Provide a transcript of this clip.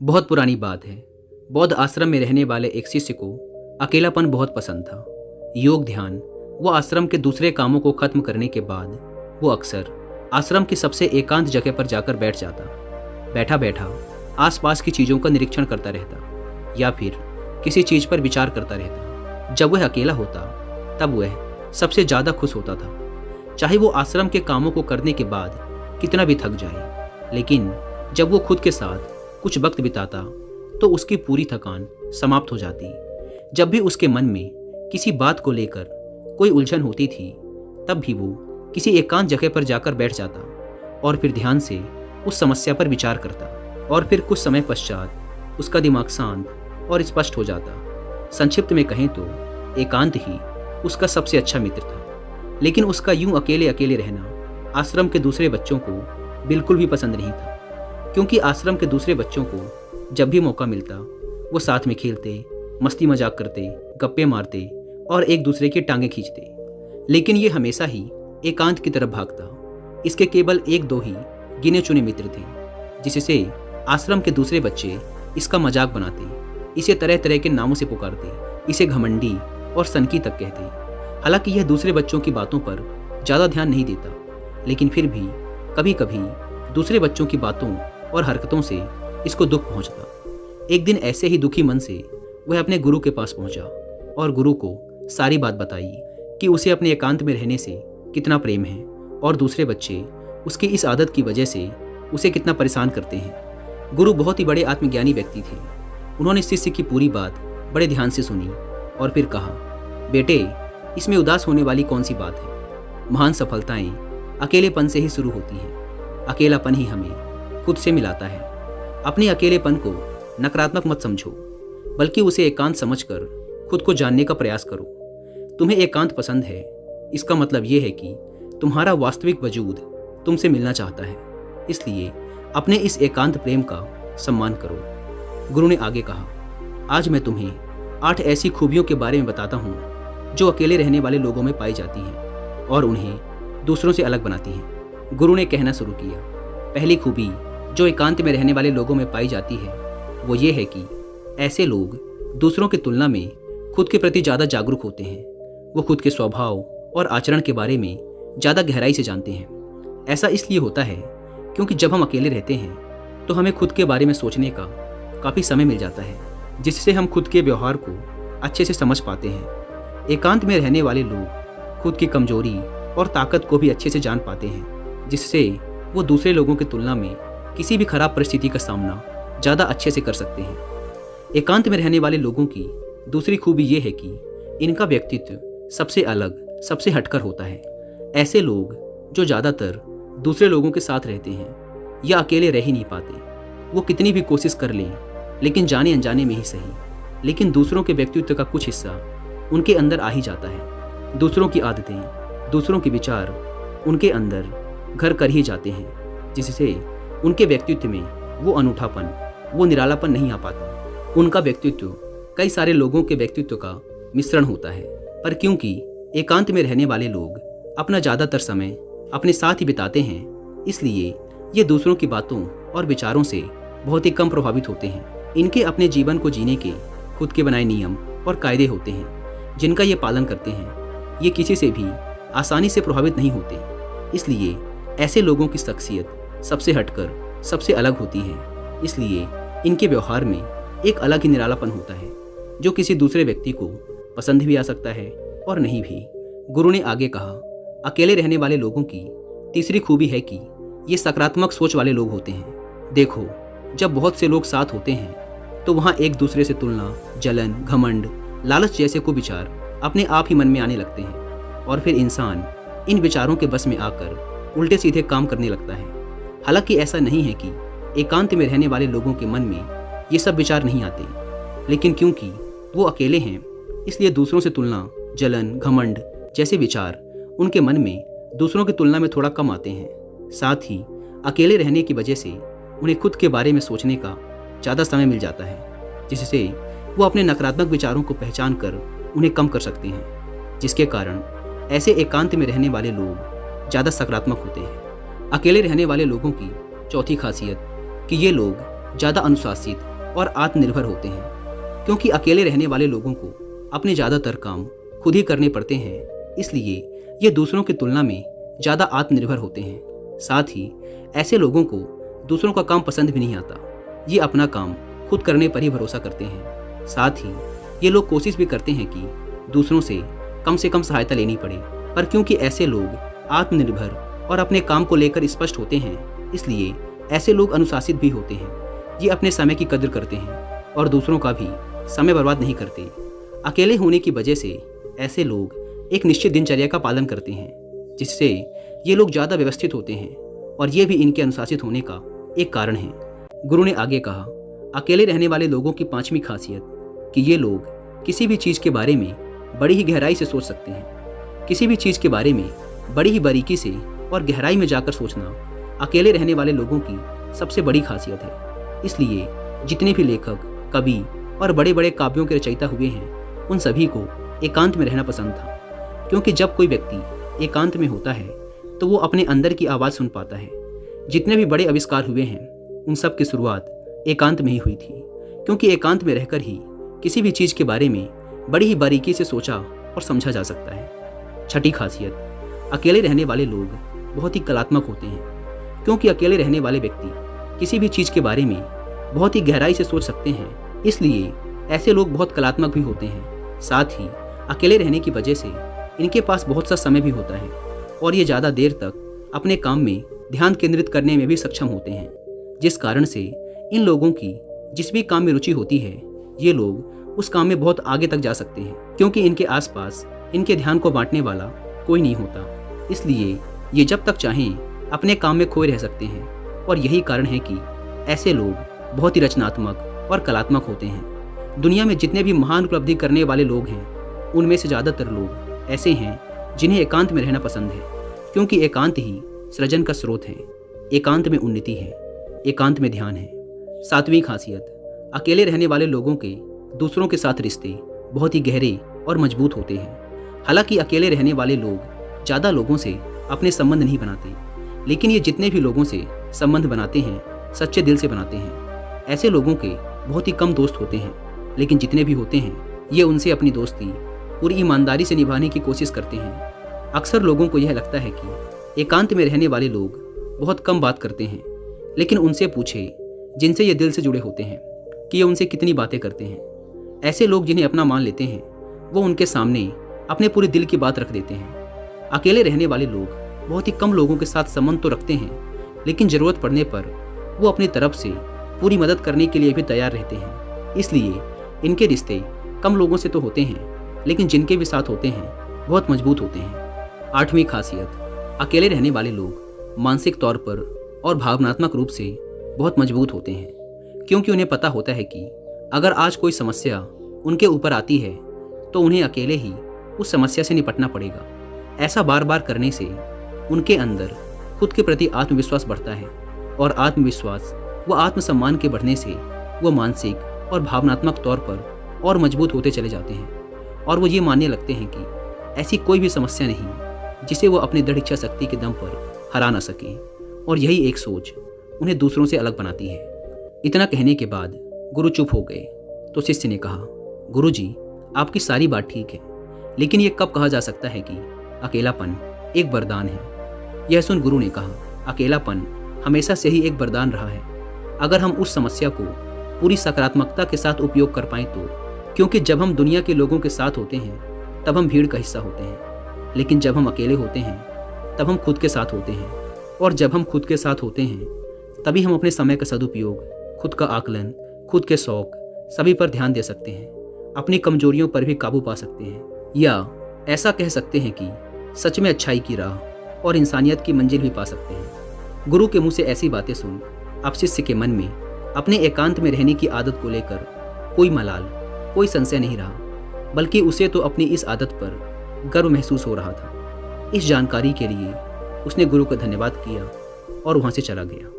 बहुत पुरानी बात है। बौद्ध आश्रम में रहने वाले एक शिष्य को अकेलापन बहुत पसंद था। योग, ध्यान व आश्रम के दूसरे कामों को खत्म करने के बाद वो अक्सर आश्रम की सबसे एकांत जगह पर जाकर बैठ जाता। बैठा बैठा आसपास की चीज़ों का निरीक्षण करता रहता या फिर किसी चीज़ पर विचार करता रहता। जब वह अकेला होता तब वह सबसे ज़्यादा खुश होता था, चाहे वो आश्रम के कामों को करने के बाद कितना भी थक जाए। लेकिन जब वो खुद के साथ कुछ वक्त बिताता तो उसकी पूरी थकान समाप्त हो जाती। जब भी उसके मन में किसी बात को लेकर कोई उलझन होती थी तब भी वो किसी एकांत जगह पर जाकर बैठ जाता और फिर ध्यान से उस समस्या पर विचार करता और फिर कुछ समय पश्चात उसका दिमाग शांत और स्पष्ट हो जाता। संक्षिप्त में कहें तो एकांत ही उसका सबसे अच्छा मित्र था। लेकिन उसका यूं अकेले अकेले रहना आश्रम के दूसरे बच्चों को बिल्कुल भी पसंद नहीं था, क्योंकि आश्रम के दूसरे बच्चों को जब भी मौका मिलता वो साथ में खेलते, मस्ती मजाक करते, गप्पे मारते और एक दूसरे की टांगें खींचते। लेकिन ये हमेशा ही एकांत की तरफ भागता। इसके केवल एक दो ही गिने चुने मित्र थे, जिससे आश्रम के दूसरे बच्चे इसका मजाक बनाते, इसे तरह तरह के नामों से पुकारते, इसे घमंडी और सनकी तक कहते। हालांकि यह दूसरे बच्चों की बातों पर ज़्यादा ध्यान नहीं देता, लेकिन फिर भी कभी कभी दूसरे बच्चों की बातों और हरकतों से इसको दुख पहुंचता। एक दिन ऐसे ही दुखी मन से वह अपने गुरु के पास पहुंचा और गुरु को सारी बात बताई कि उसे अपने एकांत में रहने से कितना प्रेम है और दूसरे बच्चे उसकी इस आदत की वजह से उसे कितना परेशान करते हैं। गुरु बहुत ही बड़े आत्मज्ञानी व्यक्ति थे। उन्होंने शिष्य की पूरी बात बड़े ध्यान से सुनी और फिर कहा, बेटे, इसमें उदास होने वाली कौन सी बात है। महान सफलताएं अकेलेपन से ही शुरू होती हैं। अकेलापन ही हमें खुद से मिलाता है। अपने अकेलेपन को नकारात्मक मत समझो, बल्कि उसे एकांत समझकर खुद को जानने का प्रयास करो। तुम्हें एकांत पसंद है, इसका मतलब यह है कि तुम्हारा वास्तविक वजूद तुमसे मिलना चाहता है। इसलिए अपने इस एकांत प्रेम का सम्मान करो। गुरु ने आगे कहा, आज मैं तुम्हें 8 ऐसी खूबियों के बारे में बताता हूँ जो अकेले रहने वाले लोगों में पाई जाती हैं और उन्हें दूसरों से अलग बनाती हैं। गुरु ने कहना शुरू किया, पहली खूबी जो एकांत में रहने वाले लोगों में पाई जाती है वो ये है कि ऐसे लोग दूसरों की तुलना में खुद के प्रति ज़्यादा जागरूक होते हैं। वो खुद के स्वभाव और आचरण के बारे में ज़्यादा गहराई से जानते हैं। ऐसा इसलिए होता है क्योंकि जब हम अकेले रहते हैं तो हमें खुद के बारे में सोचने का काफ़ी समय मिल जाता है, जिससे हम खुद के व्यवहार को अच्छे से समझ पाते हैं। एकांत में रहने वाले लोग खुद की कमजोरी और ताकत को भी अच्छे से जान पाते हैं, जिससे वो दूसरे लोगों की तुलना में किसी भी खराब परिस्थिति का सामना ज़्यादा अच्छे से कर सकते हैं। एकांत में रहने वाले लोगों की दूसरी खूबी ये है कि इनका व्यक्तित्व सबसे अलग, सबसे हटकर होता है। ऐसे लोग जो ज़्यादातर दूसरे लोगों के साथ रहते हैं या अकेले रह ही नहीं पाते, वो कितनी भी कोशिश कर लें, लेकिन जाने अनजाने में ही सही, लेकिन दूसरों के व्यक्तित्व का कुछ हिस्सा उनके अंदर आ ही जाता है। दूसरों की आदतें, दूसरों के विचार उनके अंदर घर कर ही जाते हैं, जिससे उनके व्यक्तित्व में वो अनूठापन, वो निरालापन नहीं आ पाता। उनका व्यक्तित्व कई सारे लोगों के व्यक्तित्व का मिश्रण होता है, पर क्योंकि एकांत में रहने वाले लोग अपना ज़्यादातर समय अपने साथ ही बिताते हैं, इसलिए ये दूसरों की बातों और विचारों से बहुत ही कम प्रभावित होते हैं। इनके अपने जीवन को जीने के खुद के बनाए नियम और कायदे होते हैं, जिनका ये पालन करते हैं। ये किसी से भी आसानी से प्रभावित नहीं होते, इसलिए ऐसे लोगों की शख्सियत सबसे हटकर, सबसे अलग होती है। इसलिए इनके व्यवहार में एक अलग ही निरालापन होता है, जो किसी दूसरे व्यक्ति को पसंद भी आ सकता है और नहीं भी। गुरु ने आगे कहा, अकेले रहने वाले लोगों की तीसरी खूबी है कि ये सकारात्मक सोच वाले लोग होते हैं। देखो, जब बहुत से लोग साथ होते हैं तो वहाँ एक दूसरे से तुलना, जलन, घमंड, लालच जैसे कुविचार अपने आप ही मन में आने लगते हैं और फिर इंसान इन विचारों के बस में आकर उल्टे सीधे काम करने लगता है। हालांकि ऐसा नहीं है कि एकांत में रहने वाले लोगों के मन में ये सब विचार नहीं आते, लेकिन क्योंकि वो अकेले हैं इसलिए दूसरों से तुलना, जलन, घमंड जैसे विचार उनके मन में दूसरों की तुलना में थोड़ा कम आते हैं। साथ ही अकेले रहने की वजह से उन्हें खुद के बारे में सोचने का ज़्यादा समय मिल जाता है, जिससे वो अपने नकारात्मक विचारों को पहचान कर उन्हें कम कर सकते हैं, जिसके कारण ऐसे एकांत में रहने वाले लोग ज़्यादा सकारात्मक होते हैं। अकेले रहने वाले लोगों की चौथी खासियत कि ये लोग ज़्यादा अनुशासित और आत्मनिर्भर होते हैं, क्योंकि अकेले रहने वाले लोगों को अपने ज़्यादातर काम खुद ही करने पड़ते हैं, इसलिए ये दूसरों की तुलना में ज़्यादा आत्मनिर्भर होते हैं। साथ ही ऐसे लोगों को दूसरों का काम पसंद भी नहीं आता। ये अपना काम खुद करने पर ही भरोसा करते हैं। साथ ही ये लोग कोशिश भी करते हैं कि दूसरों से कम सहायता लेनी पड़े, पर क्योंकि ऐसे लोग आत्मनिर्भर और अपने काम को लेकर स्पष्ट होते हैं, इसलिए ऐसे लोग अनुशासित भी होते हैं। ये अपने समय की कद्र करते हैं और दूसरों का भी समय बर्बाद नहीं करते। अकेले होने की वजह से ऐसे लोग एक निश्चित दिनचर्या का पालन करते हैं, जिससे ये लोग ज़्यादा व्यवस्थित होते हैं और ये भी इनके अनुशासित होने का एक कारण है। गुरु ने आगे कहा, अकेले रहने वाले लोगों की 5वीं खासियत कि ये लोग किसी भी चीज़ के बारे में बड़ी ही गहराई से सोच सकते हैं। किसी भी चीज़ के बारे में बड़ी ही बारीकी से और गहराई में जाकर सोचना अकेले रहने वाले लोगों की सबसे बड़ी खासियत है। इसलिए जितने भी लेखक, कवि और बड़े बड़े काव्यों के रचयिता हुए हैं, उन सभी को एकांत में रहना पसंद था, क्योंकि जब कोई व्यक्ति एकांत में होता है तो वो अपने अंदर की आवाज़ सुन पाता है। जितने भी बड़े आविष्कार हुए हैं, उन सब की शुरुआत एकांत में ही हुई थी, क्योंकि एकांत में रहकर ही किसी भी चीज़ के बारे में बड़ी ही बारीकी से सोचा और समझा जा सकता है। 6ठी खासियत, अकेले रहने वाले लोग बहुत ही कलात्मक होते हैं, क्योंकि अकेले रहने वाले व्यक्ति किसी भी चीज़ के बारे में बहुत ही गहराई से सोच सकते हैं, इसलिए ऐसे लोग बहुत कलात्मक भी होते हैं। साथ ही अकेले रहने की वजह से इनके पास बहुत सा समय भी होता है और ये ज़्यादा देर तक अपने काम में ध्यान केंद्रित करने में भी सक्षम होते हैं, जिस कारण से इन लोगों की जिस भी काम में रुचि होती है, ये लोग उस काम में बहुत आगे तक जा सकते हैं, क्योंकि इनके आसपास इनके ध्यान को बांटने वाला कोई नहीं होता। इसलिए ये जब तक चाहें अपने काम में खोए रह सकते हैं और यही कारण है कि ऐसे लोग बहुत ही रचनात्मक और कलात्मक होते हैं। दुनिया में जितने भी महान उपलब्धि करने वाले लोग हैं, उनमें से ज़्यादातर लोग ऐसे हैं जिन्हें एकांत में रहना पसंद है, क्योंकि एकांत ही सृजन का स्रोत है, एकांत में उन्नति है, एकांत में ध्यान है। 7वीं खासियत, अकेले रहने वाले लोगों के दूसरों के साथ रिश्ते बहुत ही गहरे और मजबूत होते हैं। हालांकि अकेले रहने वाले लोग ज़्यादा लोगों से अपने संबंध नहीं बनाते, लेकिन ये जितने भी लोगों से संबंध बनाते हैं, सच्चे दिल से बनाते हैं। ऐसे लोगों के बहुत ही कम दोस्त होते हैं, लेकिन जितने भी होते हैं, ये उनसे अपनी दोस्ती पूरी ईमानदारी से निभाने की कोशिश करते हैं। अक्सर लोगों को यह लगता है कि एकांत में रहने वाले लोग बहुत कम बात करते हैं, लेकिन उनसे पूछे जिनसे ये दिल से जुड़े होते हैं कि ये उनसे कितनी बातें करते हैं। ऐसे लोग जिन्हें अपना मान लेते हैं, वो उनके सामने अपने पूरे दिल की बात रख देते हैं। अकेले रहने वाले लोग बहुत ही कम लोगों के साथ संबंध तो रखते हैं, लेकिन ज़रूरत पड़ने पर वो अपनी तरफ से पूरी मदद करने के लिए भी तैयार रहते हैं। इसलिए इनके रिश्ते कम लोगों से तो होते हैं, लेकिन जिनके भी साथ होते हैं बहुत मजबूत होते हैं। 8वीं खासियत, अकेले रहने वाले लोग मानसिक तौर पर और भावनात्मक रूप से बहुत मजबूत होते हैं, क्योंकि उन्हें पता होता है कि अगर आज कोई समस्या उनके ऊपर आती है तो उन्हें अकेले ही उस समस्या से निपटना पड़ेगा। ऐसा बार बार करने से उनके अंदर खुद के प्रति आत्मविश्वास बढ़ता है और आत्मविश्वास व आत्मसम्मान के बढ़ने से वो मानसिक और भावनात्मक तौर पर और मजबूत होते चले जाते हैं और वो ये मानने लगते हैं कि ऐसी कोई भी समस्या नहीं जिसे वो अपनी दृढ़ इच्छा शक्ति के दम पर हरा ना सकें, और यही एक सोच उन्हें दूसरों से अलग बनाती है। इतना कहने के बाद गुरु चुप हो गए तो शिष्य ने कहा, गुरु जी, आपकी सारी बात ठीक है, लेकिन ये कब कहा जा सकता है कि अकेलापन एक वरदान है? यह सुन गुरु ने कहा, अकेलापन हमेशा से ही एक वरदान रहा है, अगर हम उस समस्या को पूरी सकारात्मकता के साथ उपयोग कर पाएं तो। क्योंकि जब हम दुनिया के लोगों के साथ होते हैं तब हम भीड़ का हिस्सा होते हैं, लेकिन जब हम अकेले होते हैं तब हम खुद के साथ होते हैं, और जब हम खुद के साथ होते हैं तभी हम अपने समय का सदुपयोग, खुद का आकलन, खुद के शौक सभी पर ध्यान दे सकते हैं, अपनी कमजोरियों पर भी काबू पा सकते हैं, या ऐसा कह सकते हैं कि सच में अच्छाई की राह और इंसानियत की मंजिल भी पा सकते हैं। गुरु के मुंह से ऐसी बातें सुन अब शिष्य के मन में अपने एकांत में रहने की आदत को लेकर कोई मलाल, कोई संशय नहीं रहा, बल्कि उसे तो अपनी इस आदत पर गर्व महसूस हो रहा था। इस जानकारी के लिए उसने गुरु का धन्यवाद किया और वहाँ से चला गया।